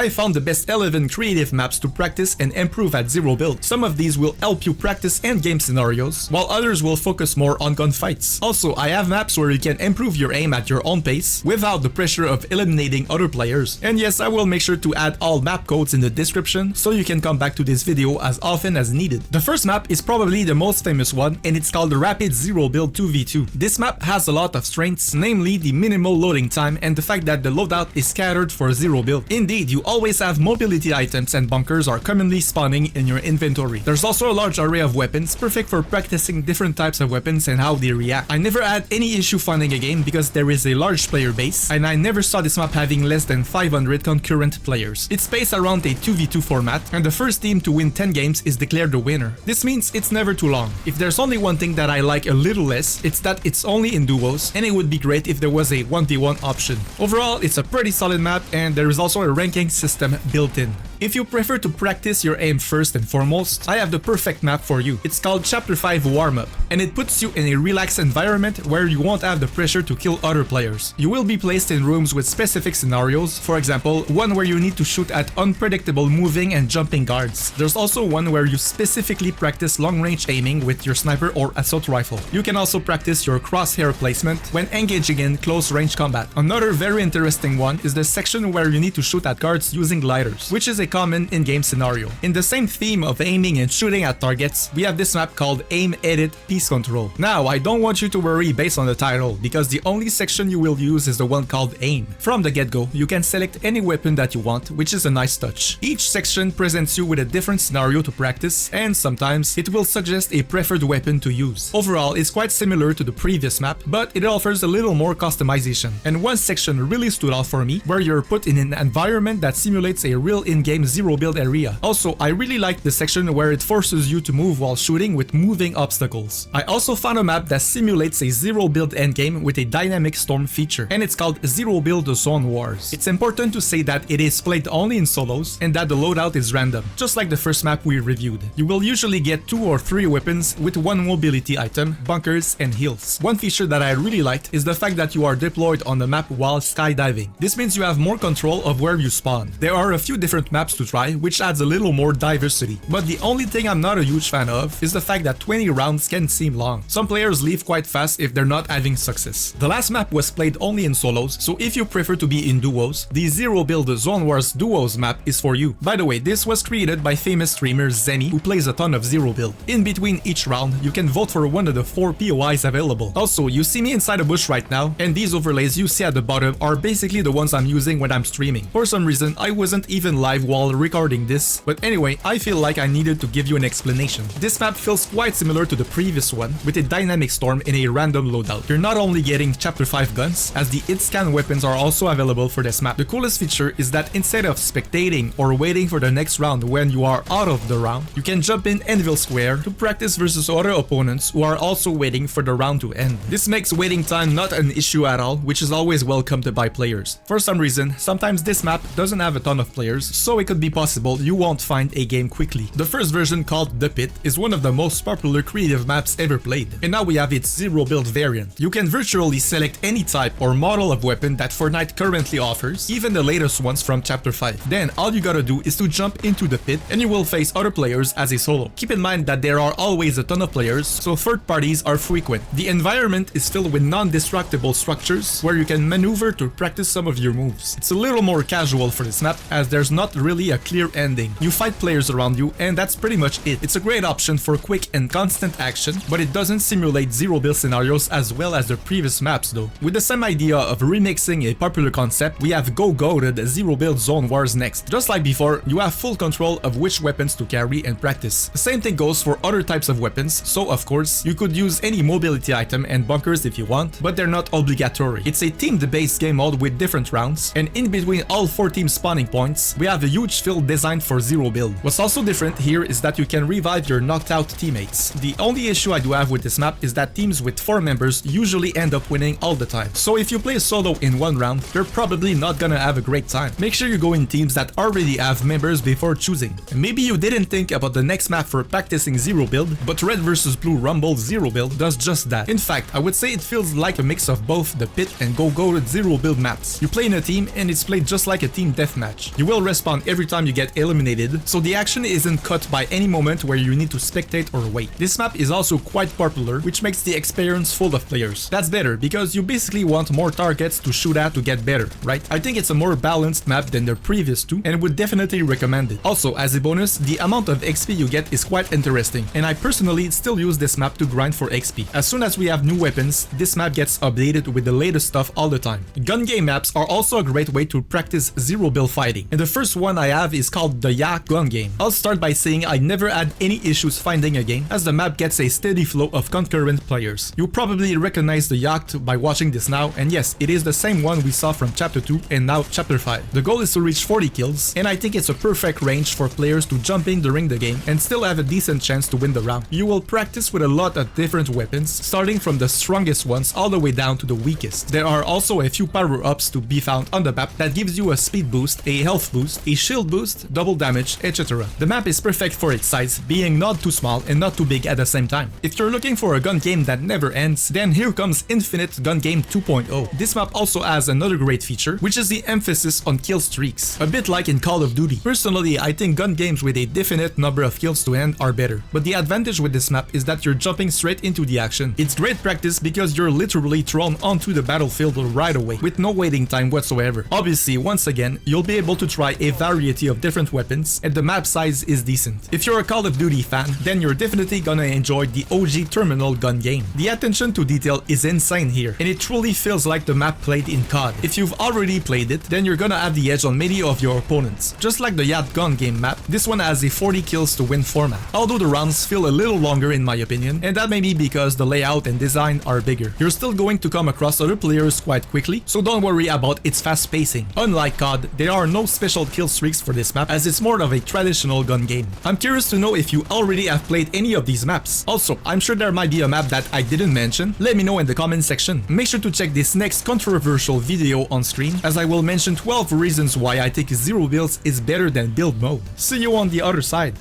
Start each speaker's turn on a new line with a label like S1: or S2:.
S1: I found the best 11 creative maps to practice and improve at zero build. Some of these will help you practice endgame scenarios, while others will focus more on gunfights. Also, I have maps where you can improve your aim at your own pace without the pressure of eliminating other players. And yes, I will make sure to add all map codes in the description so you can come back to this video as often as needed. The first map is probably the most famous one, and it's called the Rapid Zero Build 2v2. This map has a lot of strengths, namely the minimal loading time and the fact that the loadout is scattered for zero build. Indeed, you always have mobility items and bunkers are commonly spawning in your inventory. There's also a large array of weapons, perfect for practicing different types of weapons and how they react. I never had any issue finding a game because there is a large player base, and I never saw this map having less than 500 concurrent players. It's spaced around a 2v2 format, and the first team to win 10 games is declared the winner. This means it's never too long. If there's only one thing that I like a little less, it's that it's only in duos, and it would be great if there was a 1v1 option. Overall, it's a pretty solid map, and there is also a ranking system built in. If you prefer to practice your aim first and foremost, I have the perfect map for you. It's called Chapter 5 Warm-Up, and it puts you in a relaxed environment where you won't have the pressure to kill other players. You will be placed in rooms with specific scenarios, for example, one where you need to shoot at unpredictable moving and jumping guards. There's also one where you specifically practice long-range aiming with your sniper or assault rifle. You can also practice your crosshair placement when engaging in close-range combat. Another very interesting one is the section where you need to shoot at guards using gliders, which is a common in-game scenario. In the same theme of aiming and shooting at targets, we have this map called Aim Edit Piece Control. Now, I don't want you to worry based on the title, because the only section you will use is the one called Aim. From the get-go, you can select any weapon that you want, which is a nice touch. Each section presents you with a different scenario to practice, and sometimes it will suggest a preferred weapon to use. Overall, it's quite similar to the previous map, but it offers a little more customization. And one section really stood out for me, where you're put in an environment that simulates a real in-game zero build area. Also, I really like the section where it forces you to move while shooting with moving obstacles. I also found a map that simulates a zero build endgame with a dynamic storm feature, and it's called Zero Build Zonewars. It's important to say that it is played only in solos and that the loadout is random, just like the first map we reviewed. You will usually get 2 or 3 weapons with 1 mobility item, bunkers, and heals. One feature that I really liked is the fact that you are deployed on the map while skydiving. This means you have more control of where you spawn. There are a few different maps to try, which adds a little more diversity. But the only thing I'm not a huge fan of is the fact that 20 rounds can seem long. Some players leave quite fast if they're not having success. The last map was played only in solos, so if you prefer to be in duos, the Zero Build Zonewars Duos map is for you. By the way, this was created by famous streamer Zemi, who plays a ton of Zero Build. In between each round, you can vote for one of the 4 POIs available. Also, you see me inside a bush right now, and these overlays you see at the bottom are basically the ones I'm using when I'm streaming. For some reason, I wasn't even live while recording this, but anyway, I feel like I needed to give you an explanation. This map feels quite similar to the previous one, with a dynamic storm in a random loadout. You're not only getting Chapter 5 guns, as the hit scan weapons are also available for this map. The coolest feature is that instead of spectating or waiting for the next round when you are out of the round, you can jump in Anvil Square to practice versus other opponents who are also waiting for the round to end. This makes waiting time not an issue at all, which is always welcomed by players. For some reason, sometimes this map doesn't have a ton of players, so it could be possible you won't find a game quickly. The first version, called The Pit, is one of the most popular creative maps ever played, and now we have its zero build variant. You can virtually select any type or model of weapon that Fortnite currently offers, even the latest ones from Chapter 5. Then all you gotta do is to jump into the pit and you will face other players as a solo. Keep in mind that there are always a ton of players, so third parties are frequent. The environment is filled with non-destructible structures where you can maneuver to practice some of your moves. It's a little more casual for this map, as there's not really a clear ending. You fight players around you, and that's pretty much it. It's a great option for quick and constant action, but it doesn't simulate zero build scenarios as well as the previous maps though. With the same idea of remixing a popular concept, we have go-goated Zero Build Zonewars next. Just like before, you have full control of which weapons to carry and practice. The same thing goes for other types of weapons, so of course, you could use any mobility item and bunkers if you want, but they're not obligatory. It's a team-based game mode with different rounds, and in between all 4 team spawning points, we have a huge huge field designed for zero build. What's also different here is that you can revive your knocked out teammates. The only issue I do have with this map is that teams with 4 members usually end up winning all the time. So if you play solo in one round, you're probably not gonna have a great time. Make sure you go in teams that already have members before choosing. And maybe you didn't think about the next map for practicing zero build, but Red vs Blue Rumble zero build does just that. In fact, I would say it feels like a mix of both the pit and go zero build maps. You play in a team and it's played just like a team deathmatch. You will respawn every time you get eliminated, so the action isn't cut by any moment where you need to spectate or wait. This map is also quite popular, which makes the experience full of players. That's better because you basically want more targets to shoot at to get better, right? I think it's a more balanced map than the previous two and would definitely recommend it. Also, as a bonus, the amount of XP you get is quite interesting, and I personally still use this map to grind for XP. As soon as we have new weapons, this map gets updated with the latest stuff all the time. Gun game maps are also a great way to practice zero build fighting, and the first one I have is called the Yacht gun game. I'll start by saying I never had any issues finding a game, as the map gets a steady flow of concurrent players. You probably recognize the Yacht by watching this now, and yes, it is the same one we saw from chapter 2 and now chapter 5. The goal is to reach 40 kills, and I think it's a perfect range for players to jump in during the game and still have a decent chance to win the round. You will practice with a lot of different weapons, starting from the strongest ones all the way down to the weakest. There are also a few power-ups to be found on the map that gives you a speed boost, a health boost, a shield boost, double damage, etc. The map is perfect for its size, being not too small and not too big at the same time. If you're looking for a gun game that never ends, then here comes Infinite Gun Game 2.0. This map also has another great feature, which is the emphasis on kill streaks, a bit like in Call of Duty. Personally, I think gun games with a definite number of kills to end are better, but the advantage with this map is that you're jumping straight into the action. It's great practice because you're literally thrown onto the battlefield right away, with no waiting time whatsoever. Obviously, once again, you'll be able to try a variety of different weapons, and the map size is decent. If you're a Call of Duty fan, then you're definitely gonna enjoy the OG terminal gun game. The attention to detail is insane here, and it truly feels like the map played in COD. If you've already played it, then you're gonna have the edge on many of your opponents. Just like the Yacht gun game map, this one has a 40 kills to win format, although the rounds feel a little longer in my opinion, and that may be because the layout and design are bigger. You're still going to come across other players quite quickly, so don't worry about its fast pacing. Unlike COD, there are no special kill streaks for this map, as it's more of a traditional gun game. I'm curious to know if you already have played any of these maps. Also, I'm sure there might be a map that I didn't mention. Let me know in the comment section. Make sure to check this next controversial video on screen, as I will mention 12 reasons why I think zero builds is better than build mode. See you on the other side.